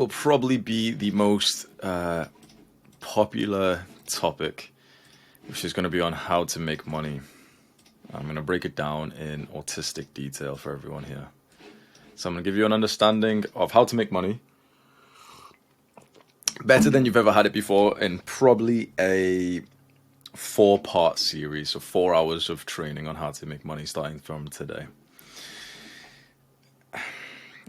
will probably be the most popular topic, which is going to be on how to make money. I'm going to break it down in autistic detail for everyone here. So I'm going to give you an understanding of how to make money better than you've ever had it before, in probably a 4-part series, so 4 hours of training on how to make money starting from today.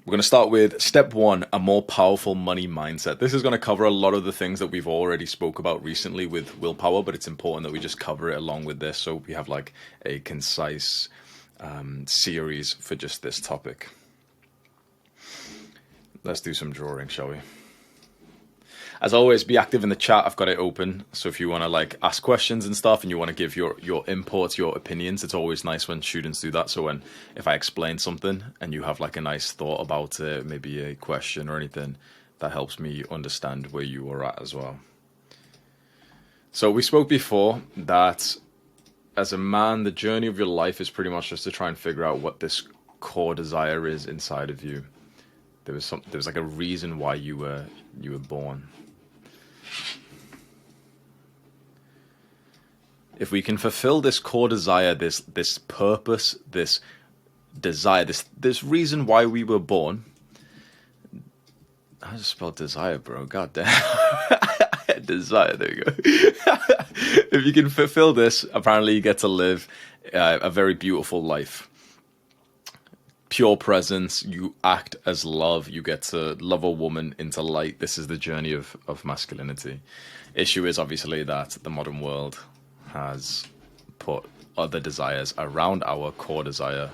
We're going to start with step 1, a more powerful money mindset. This is going to cover a lot of the things that we've already spoke about recently with willpower, but it's important that we just cover it along with this so we have like a concise series for just this topic. Let's do some drawing, shall we? As always, be active in the chat. I've got it open. So if you want to like ask questions and stuff and you want to give your input, your opinions, it's always nice when students do that. So if I explain something and you have like a nice thought about it, maybe a question or anything, that helps me understand where you are at as well. So we spoke before that as a man, the journey of your life is pretty much just to try and figure out what this core desire is inside of you. There was like a reason why you were born. If we can fulfill this core desire, this purpose, this desire, this reason why we were born. I just spelled desire, bro. God damn. Desire, there you go. If you can fulfill this, apparently you get to live a very beautiful life. Pure presence, you act as love, you get to love a woman into light. This is the journey of masculinity. Issue is obviously that the modern world has put other desires around our core desire,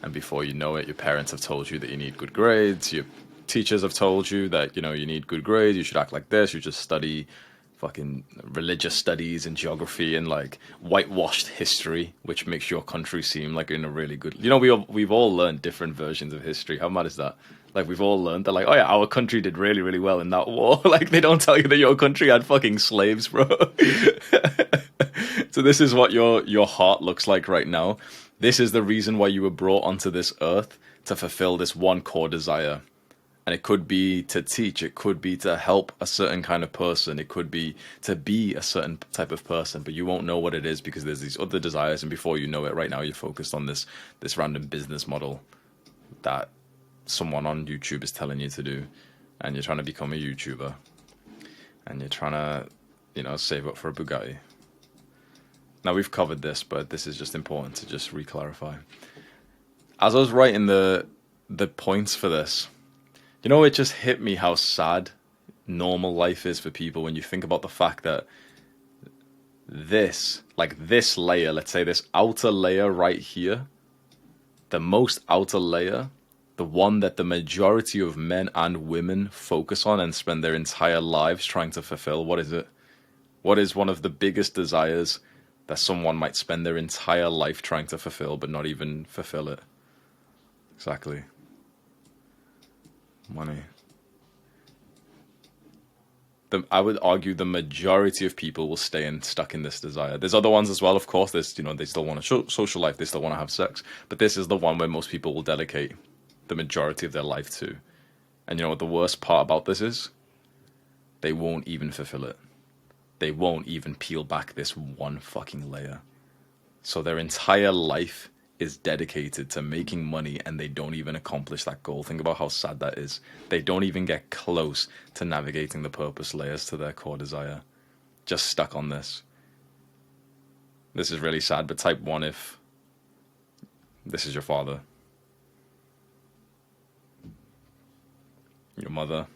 and before you know it, your parents have told you that you need good grades, your teachers have told you that, you know, you need good grades, you should act like this, you just study fucking religious studies and geography and like whitewashed history, which makes your country seem like in a really good, you know, we've all learned different versions of history. How mad is that? Like, we've all learned that, like, oh yeah, our country did really, really well in that war. Like, they don't tell you that your country had fucking slaves, bro. So this is what your heart looks like right now. This is the reason why you were brought onto this earth, to fulfill this one core desire. And it could be to teach, it could be to help a certain kind of person, it could be to be a certain type of person, but you won't know what it is because there's these other desires, and before you know it, right now you're focused on this random business model that someone on YouTube is telling you to do, and you're trying to become a YouTuber, and you're trying to, you know, save up for a Bugatti. Now, we've covered this, but this is just important to just re-clarify. As I was writing the points for this, you know, it just hit me how sad normal life is for people when you think about the fact that this layer, let's say this outer layer right here, the most outer layer, the one that the majority of men and women focus on and spend their entire lives trying to fulfill, what is it? What is one of the biggest desires that someone might spend their entire life trying to fulfill but not even fulfill it? Exactly. Money. I would argue the majority of people will stay stuck in this desire. There's other ones as well, of course. There's, you know, they still want a social life, they still want to have sex, but this is the one where most people will dedicate the majority of their life to. And you know what the worst part about this is? They won't even fulfill it. They won't even peel back this one fucking layer. So their entire life is dedicated to making money, and they don't even accomplish that goal. Think about how sad that is. They don't even get close to navigating the purpose layers to their core desire. Just stuck on this. This is really sad, but type 1 if this is your father, your mother,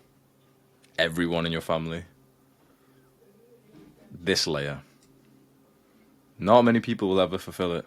everyone in your family. This layer. Not many people will ever fulfill it.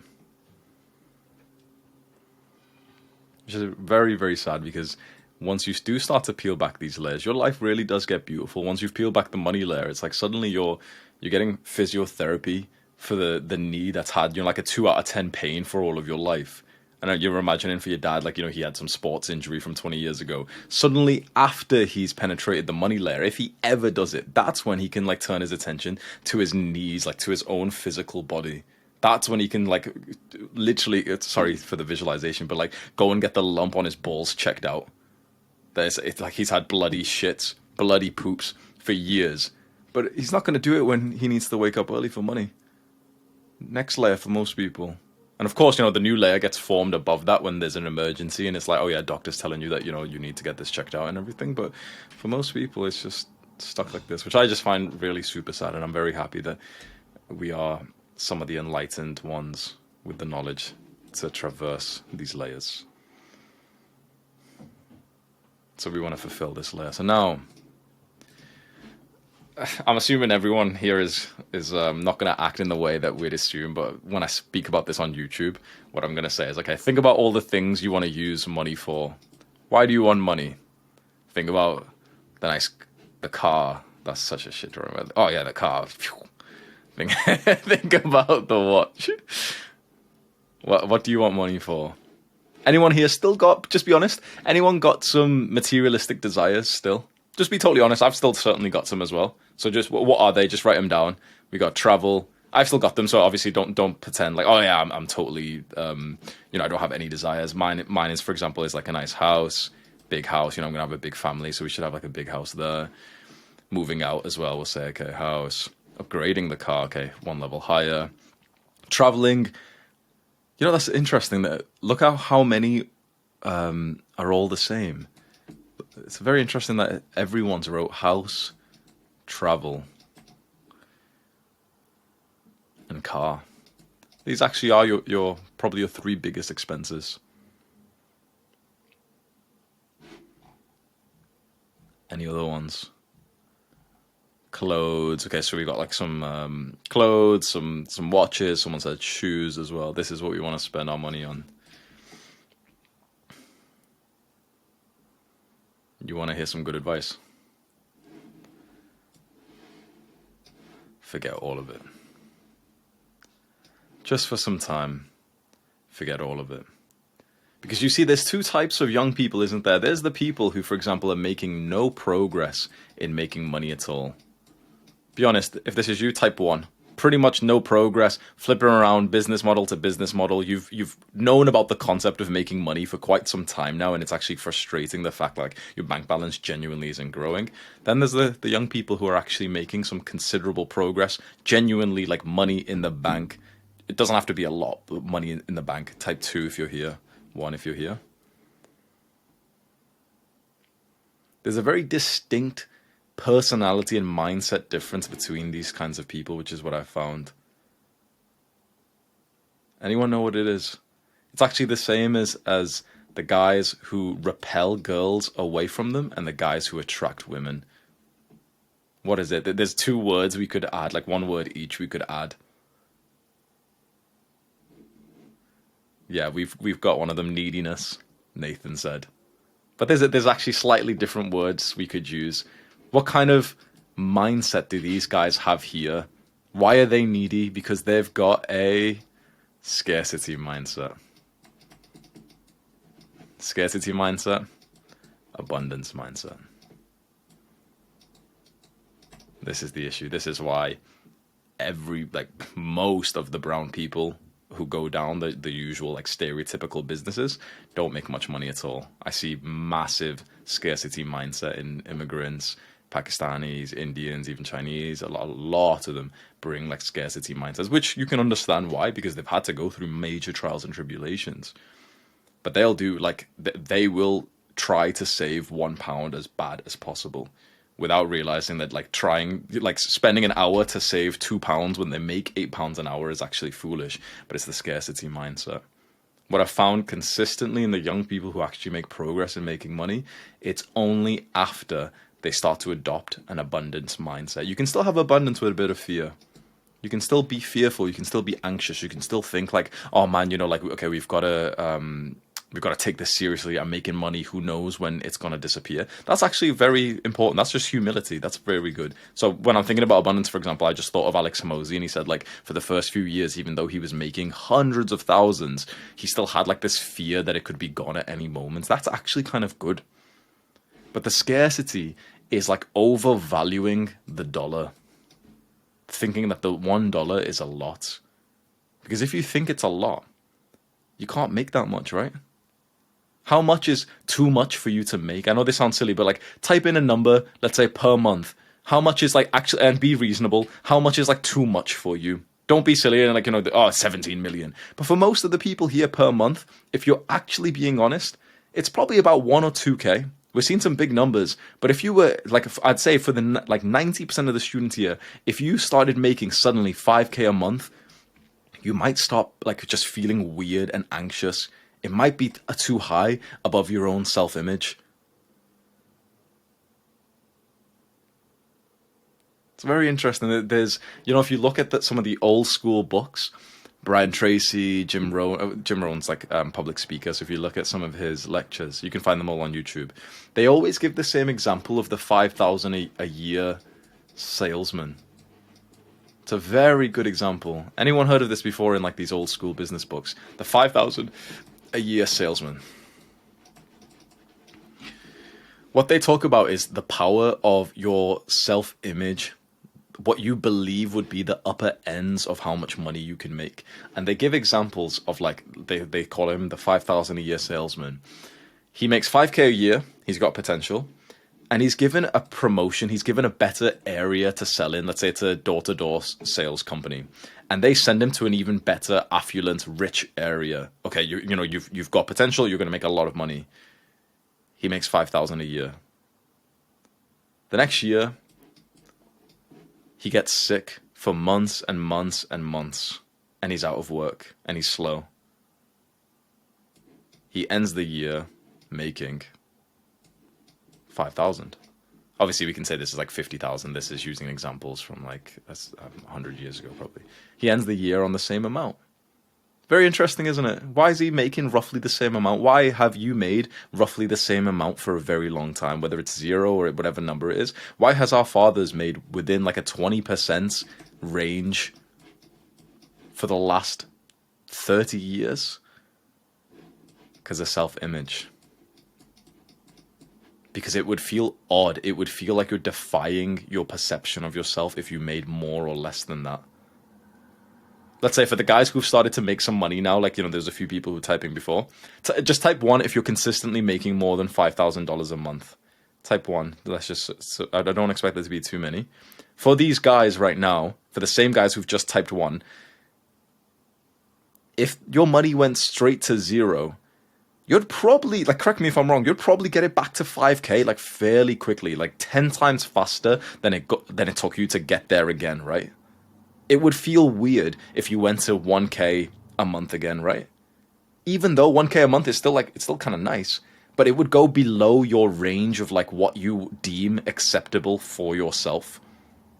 Which is very, very sad, because once you do start to peel back these layers, your life really does get beautiful. Once you've peeled back the money layer, it's like suddenly you're getting physiotherapy for the knee that's had, you know, like a 2 out of 10 pain for all of your life. And you're imagining for your dad, like, you know, he had some sports injury from 20 years ago. Suddenly, after he's penetrated the money layer, if he ever does it, that's when he can, like, turn his attention to his knees, like, to his own physical body. That's when he can, like, literally, sorry for the visualization, but, like, go and get the lump on his balls checked out. It's like he's had bloody shits, bloody poops for years. But he's not going to do it when he needs to wake up early for money. Next layer for most people. And of course, the new layer gets formed above that when there's an emergency and it's like, oh yeah, doctor's telling you that, you need to get this checked out and everything. But for most people, it's just stuck like this, which I just find really super sad. And I'm very happy that we are some of the enlightened ones with the knowledge to traverse these layers. So we want to fulfill this layer. So now, I'm assuming everyone here is not going to act in the way that we'd assume, but when I speak about this on YouTube, what I'm going to say is, okay, think about all the things you want to use money for. Why do you want money? Think about the car. That's such a shit to remember. Oh yeah, the car. Think about the watch. What do you want money for? Anyone here still got, just be honest, anyone got some materialistic desires still? Just be totally honest, I've still certainly got some as well. So just, what are they? Just write them down. We got travel. I've still got them, so obviously don't pretend like, oh yeah, I'm totally, I don't have any desires. Mine is, for example, is like a nice house, big house. I'm going to have a big family, so we should have like a big house there. Moving out as well, we'll say, okay, house. Upgrading the car, okay, one level higher. Traveling. That's interesting. That look at how many are all the same. It's very interesting that everyone's wrote house, travel, and car. These actually are your probably your three biggest expenses. Any other ones? Clothes. Okay, so we got like some clothes, some watches. Someone said shoes as well. This is what we want to spend our money on. You want to hear some good advice? Forget all of it. Just for some time, forget all of it. Because you see, there's two types of young people, isn't there? There's the people who, for example, are making no progress in making money at all. Be honest, if this is you, type 1. Pretty much no progress, flipping around business model to business model. You've known about the concept of making money for quite some time now, and it's actually frustrating the fact like your bank balance genuinely isn't growing. Then there's the young people who are actually making some considerable progress, genuinely like money in the bank. It doesn't have to be a lot, but money in the bank. Type 2 if you're here, 1 if you're here. There's a very distinct personality and mindset difference between these kinds of people, which is what I found. Anyone know what it is? It's actually the same as the guys who repel girls away from them and the guys who attract women. What is it? There's 2 words we could add, like 1 word each we could add. Yeah, we've got one of them, neediness, Nathan said. But there's actually slightly different words we could use. What kind of mindset do these guys have here? Why are they needy? Because they've got a scarcity mindset. Scarcity mindset, abundance mindset. This is the issue. This is why most of the brown people who go down the usual stereotypical businesses don't make much money at all. I see massive scarcity mindset in immigrants, Pakistanis, Indians, even Chinese. A lot of them bring scarcity mindsets, which you can understand why, because they've had to go through major trials and tribulations. But they'll do they will try to save £1 as bad as possible, without realizing that spending an hour to save £2 when they make £8 an hour is actually foolish. But it's the scarcity mindset. What I've found consistently in the young people who actually make progress in making money, it's only after they start to adopt an abundance mindset. You can still have abundance with a bit of fear. You can still be fearful. You can still be anxious. You can still think oh man, okay, we've got to take this seriously. I'm making money. Who knows when it's going to disappear? That's actually very important. That's just humility. That's very good. So when I'm thinking about abundance, for example, I just thought of Alex Hormozi, and he said for the first few years, even though he was making hundreds of thousands, he still had this fear that it could be gone at any moment. That's actually kind of good. But the scarcity is overvaluing the dollar, thinking that the $1 is a lot. Because if you think it's a lot, you can't make that much, right? How much is too much for you to make? I know this sounds silly, but like type in a number, let's say per month. How much is like actually, and be reasonable, how much is like too much for you? Don't be silly and like, 17 million. But for most of the people here per month, if you're actually being honest, it's probably about 1 or 2K. We're seeing some big numbers, but if you were like, I'd say for the like 90% of the students here, if you started making suddenly 5K a month, you might start like just feeling weird and anxious. It might be too high above your own self-image. It's very interesting. There's, if you look at some of the old school books, Brian Tracy, Jim Rohn. Jim Rohn's like public speaker, so if you look at some of his lectures, you can find them all on YouTube. They always give the same example of the 5,000 a year salesman. It's a very good example. Anyone heard of this before in like these old school business books? The 5,000 a year salesman. What they talk about is the power of your self-image, what you believe would be the upper ends of how much money you can make. And they give examples of like, they call him the 5,000 a year salesman. He makes 5K a year, he's got potential, and he's given a promotion, he's given a better area to sell in. Let's say it's a door-to-door sales company. And they send him to an even better, affluent, rich area. Okay, you've got potential, you're going to make a lot of money. He makes 5,000 a year. The next year, he gets sick for months and months and months, and he's out of work, and he's slow. He ends the year making 5,000. Obviously, we can say this is like 50,000. This is using examples from like 100 years ago, probably. He ends the year on the same amount. Very interesting, isn't it? Why is he making roughly the same amount? Why have you made roughly the same amount for a very long time, whether it's 0 or whatever number it is? Why has our fathers made within like a 20% range for the last 30 years? Because of self-image. Because it would feel odd. It would feel like you're defying your perception of yourself if you made more or less than that. Let's say for the guys who've started to make some money now, like, there's a few people who were typing before. Just type 1 if you're consistently making more than $5,000 a month. Type 1. I don't expect there to be too many. For these guys right now, for the same guys who've just typed 1, if your money went straight to 0, you'd probably, like, correct me if I'm wrong, you'd probably get it back to 5K, like, fairly quickly, like 10 times faster than it took you to get there again, right? It would feel weird if you went to 1K a month again, right? Even though 1K a month is still like, it's still kind of nice, but it would go below your range of like what you deem acceptable for yourself.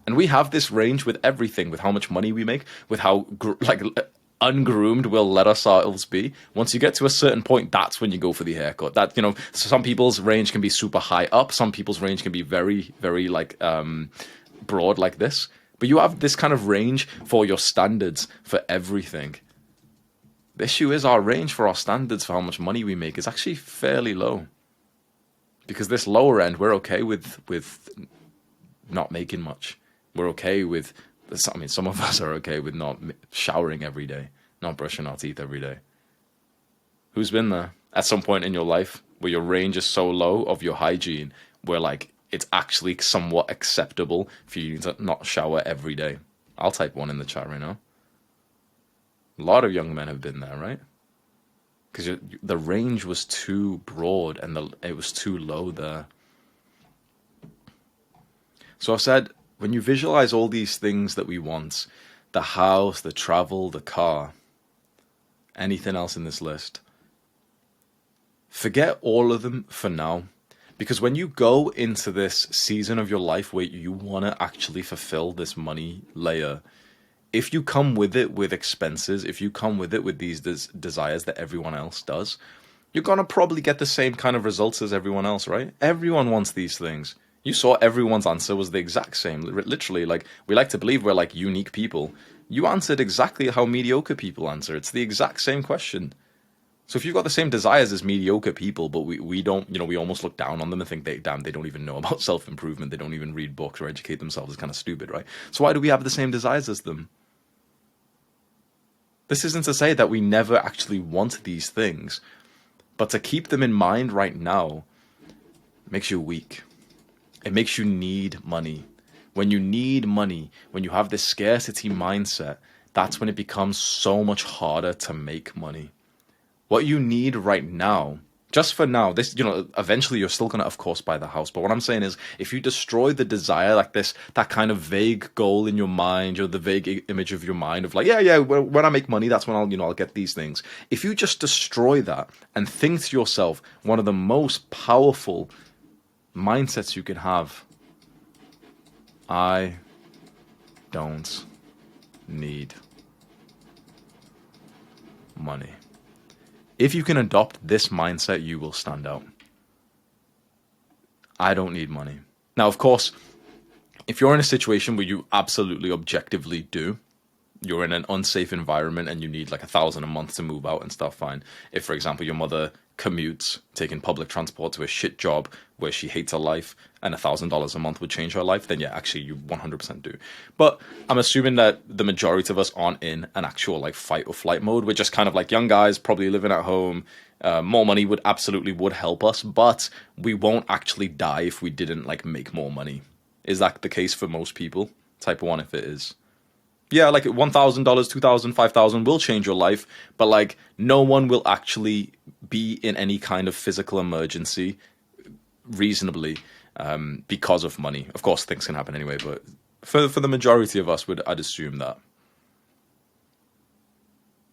And we have this range with everything, with how much money we make, with how like ungroomed we'll let ourselves be. Once you get to a certain point, that's when you go for the haircut. That, some people's range can be super high up. Some people's range can be very, very like broad like this. But you have this kind of range for your standards for everything. The issue is our range for our standards for how much money we make is actually fairly low. Because this lower end, we're okay with not making much. We're okay with, some of us are okay with not showering every day, not brushing our teeth every day. Who's been there at some point in your life where your range is so low of your hygiene, where like, it's actually somewhat acceptable for you to not shower every day? I'll type 1 in the chat right now. A lot of young men have been there, right? Because the range was too broad and it was too low there. So I've said, when you visualize all these things that we want, the house, the travel, the car, anything else in this list, forget all of them for now. Because when you go into this season of your life where you want to actually fulfill this money layer, if you come with it with expenses, if you come with it with these desires that everyone else does, you're going to probably get the same kind of results as everyone else, right? Everyone wants these things. You saw everyone's answer was the exact same. Literally, like, we like to believe we're like unique people. You answered exactly how mediocre people answer. It's the exact same question. So if you've got the same desires as mediocre people, but we don't, we almost look down on them and think, they don't even know about self-improvement. They don't even read books or educate themselves. It's kind of stupid, right? So why do we have the same desires as them? This isn't to say that we never actually want these things, But to keep them in mind right now makes you weak. It makes you need money. When you need money, when you have this scarcity mindset, that's when it becomes so much harder to make money. What you need right now, just for now, this, eventually you're still gonna, of course, buy the house. But what I'm saying is, if you destroy the desire, like this, that kind of vague goal in your mind, the vague image of your mind of like, yeah, when I make money, that's when I'll get these things. If you just destroy that and think to yourself, one of the most powerful mindsets you can have, I don't need money. If you can adopt this mindset, you will stand out. I don't need money. Now, of course, if you're in a situation where you absolutely objectively do, you're in an unsafe environment and you need like $1,000 a month to move out and stuff, fine. If, for example, your mother commutes, taking public transport to a shit job where she hates her life and $1,000 a month would change her life, then yeah, actually you 100% do. But I'm assuming that the majority of us aren't in an actual like fight or flight mode. We're just kind of like young guys, probably living at home. More money would help us, but we won't actually die if we didn't like make more money. Is that the case for most people? Type 1 if it is. Yeah, like $1,000, $2,000, $5,000 will change your life, but like no one will actually be in any kind of physical emergency reasonably because of money. Of course, things can happen anyway, but for the majority of us, I'd assume that.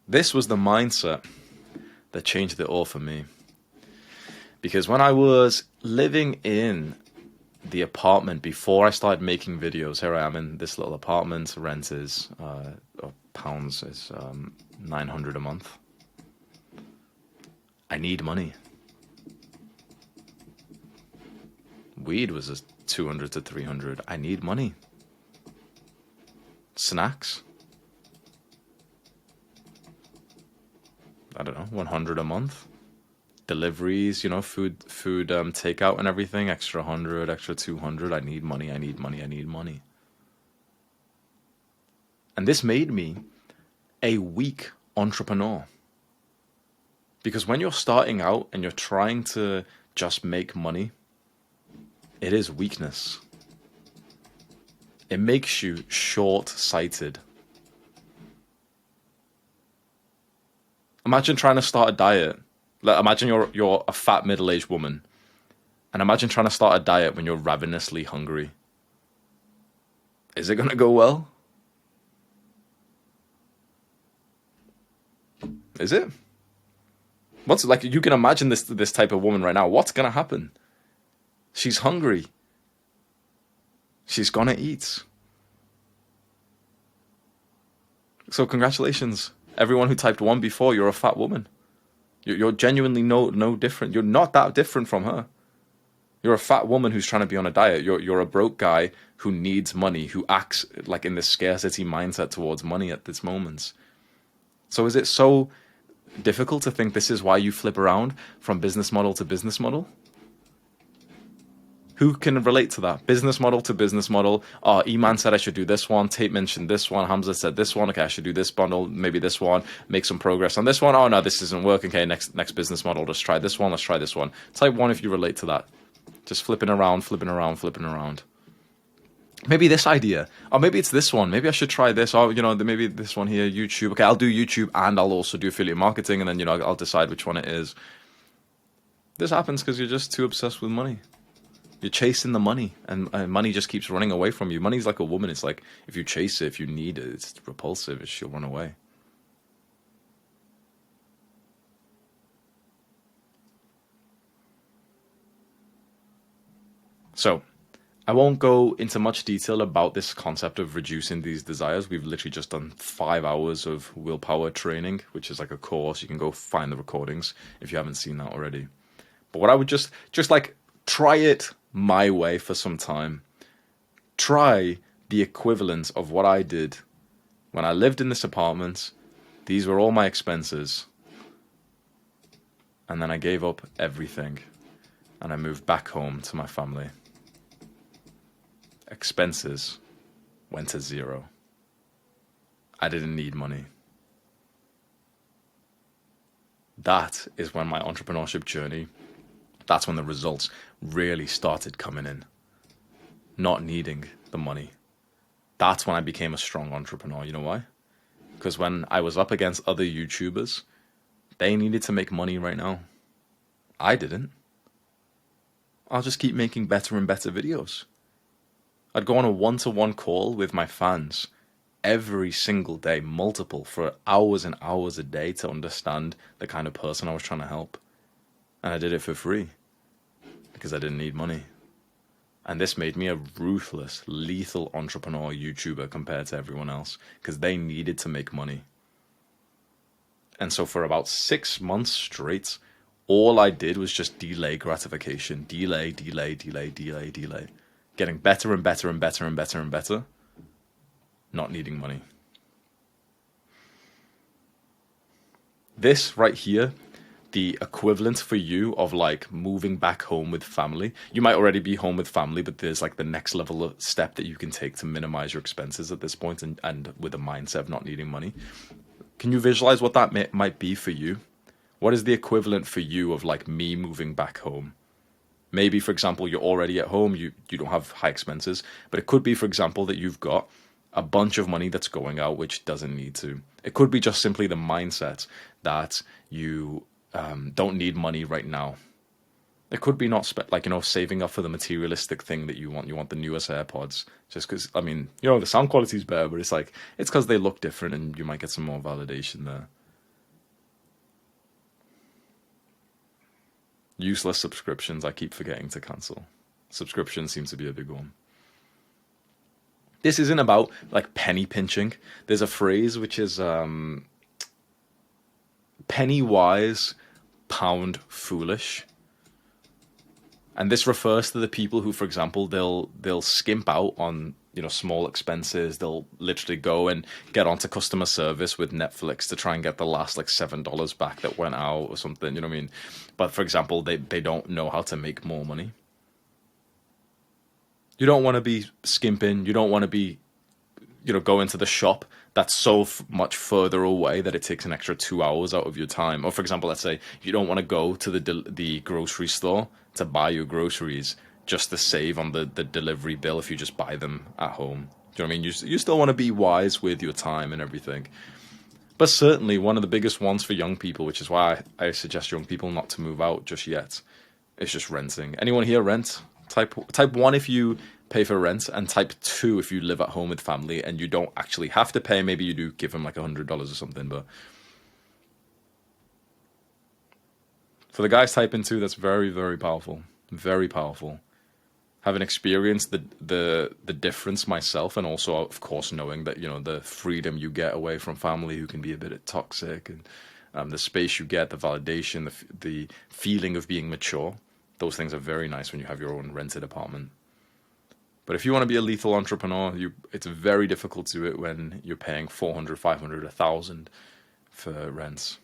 This was the mindset that changed it all for me. Because when I was living in the apartment before I started making videos, here I am in this little apartment. Rent is pounds is 900 a month. I need money. Weed was a 200 to 300. I need money. Snacks, I don't know, 100 a month. Deliveries, food takeout and everything, extra 100, extra 200. I need money. And this made me a weak entrepreneur. Because when you're starting out and you're trying to just make money, it is weakness. It makes you short-sighted. Imagine trying to start a diet. Like, imagine you're a fat middle-aged woman, and imagine trying to start a diet when you're ravenously hungry. Is it gonna go well? Is it? What's like you can imagine this type of woman right now. What's gonna happen? She's hungry. She's gonna eat. So congratulations, everyone who typed 1 before. You're a fat woman. You're genuinely no different. You're not that different from her. You're a fat woman who's trying to be on a diet. You're a broke guy who needs money, who acts like in this scarcity mindset towards money at this moment. So is it so difficult to think this is why you flip around from business model to business model? Who can relate to that? Business model to business model. Oh, Eman said I should do this one. Tate mentioned this one. Hamza said this one. Okay, I should do this bundle. Maybe this one. Make some progress on this one. Oh, no, this isn't working. Okay, next business model. Let's try this one. Let's try this one. Type 1 if you relate to that. Just flipping around. Maybe this idea. Or maybe it's this one. Maybe I should try this. Or, maybe this one here, YouTube. Okay, I'll do YouTube and I'll also do affiliate marketing. And then, I'll decide which one it is. This happens because you're just too obsessed with money. You're chasing the money, and money just keeps running away from you. Money's like a woman. It's like if you chase it, if you need it, it's repulsive. She'll run away. So, I won't go into much detail about this concept of reducing these desires. We've literally just done 5 hours of willpower training, which is like a course. You can go find the recordings if you haven't seen that already. But what I would just like try it my way for some time. Try the equivalent of what I did when I lived in this apartment. These were all my expenses. And then I gave up everything and I moved back home to my family. Expenses went to 0. I didn't need money. That is when my entrepreneurship journey, that's when the results really started coming in, not needing the money. That's when I became a strong entrepreneur. You know why? Because when I was up against other YouTubers, they needed to make money right now. I didn't. I'll just keep making better and better videos. I'd go on a one-to-one call with my fans every single day, multiple, for hours and hours a day to understand the kind of person I was trying to help. And I did it for free because I didn't need money. And this made me a ruthless, lethal entrepreneur YouTuber compared to everyone else because they needed to make money. And so for about 6 months straight, all I did was just delay gratification. Delay. Getting better and better and better and better and better. Not needing money. This right here, the equivalent for you of like moving back home with family. You might already be home with family, but there's like the next level of step that you can take to minimize your expenses at this point and with a mindset of not needing money. Can you visualize what that might be for you? What is the equivalent for you of like me moving back home? Maybe, for example, you're already at home, you don't have high expenses, but it could be, for example, that you've got a bunch of money that's going out which doesn't need to. It could be just simply the mindset that you don't need money right now. It could be not saving up for the materialistic thing that you want. You want the newest AirPods just because, I mean, the sound quality is better, but it's because they look different and you might get some more validation there. Useless subscriptions I keep forgetting to cancel. Subscriptions seem to be a big one. This isn't about like penny pinching. There's a phrase which is penny wise, pound foolish. And this refers to the people who, for example, they'll skimp out on small expenses. They'll literally go and get onto customer service with Netflix to try and get the last like $7 back that went out or something. You know what I mean? But for example, they don't know how to make more money. You don't want to be skimping. You don't want to be go into the shop that's so much further away that it takes an extra 2 hours out of your time. Or for example, let's say you don't want to go to the grocery store to buy your groceries just to save on the delivery bill if you just buy them at home. Do you know what I mean? You still want to be wise with your time and everything. But certainly one of the biggest ones for young people, which is why I suggest young people not to move out just yet, is just renting. Anyone here rent? Type 1 if you pay for rent, and type 2 if you live at home with family and you don't actually have to pay. Maybe you do give them like $100 or something, but for the guys typing 2, that's very, very powerful. Very powerful. Having experienced the difference myself, and also of course knowing that the freedom you get away from family who can be a bit toxic, and the space you get, the validation, the feeling of being mature, those things are very nice when you have your own rented apartment. But if you want to be a lethal entrepreneur, it's very difficult to do it when you're paying $400, $500, $1,000 for rents.